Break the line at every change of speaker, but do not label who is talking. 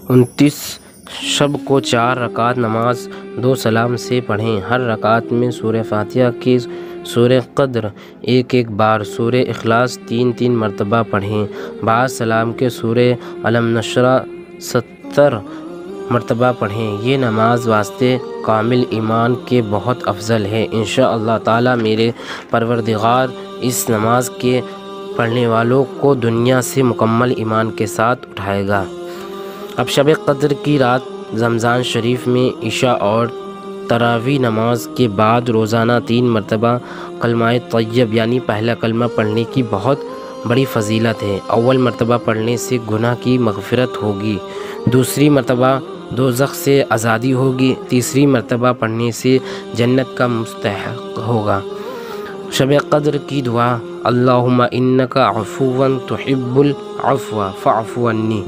29 شب کو 4 رکعت نماز 2 سلام سے پڑھیں۔ ہر رکعت میں سورہ فاتحہ کی سورہ قدر ایک بار، سورہ اخلاص 3 مرتبہ پڑھیں۔ بعد سلام کے سورہ الم نشرح 70 مرتبہ پڑھیں۔ یہ نماز واسطے کامل ایمان کے بہت افضل ہے۔ انشاءاللہ تعالی میرے پروردگار اس نماز کے پڑھنے والوں کو دنیا سے مکمل ایمان کے ساتھ اٹھائے گا۔ اب شب قدر کی رات رمضان شریف میں عشاء اور تراویح نماز کے بعد روزانہ 3 مرتبہ کلمہ طیب یعنی پہلا کلمہ پڑھنے کی بہت بڑی فضیلت ہے۔ اول مرتبہ پڑھنے سے گناہ کی مغفرت ہوگی، دوسری مرتبہ دوزخ سے آزادی ہوگی، تیسری مرتبہ پڑھنے سے جنت کا مستحق ہوگا۔ شب قدر کی دعا: اللہم انک عفو تحب العفو فاعف عنی۔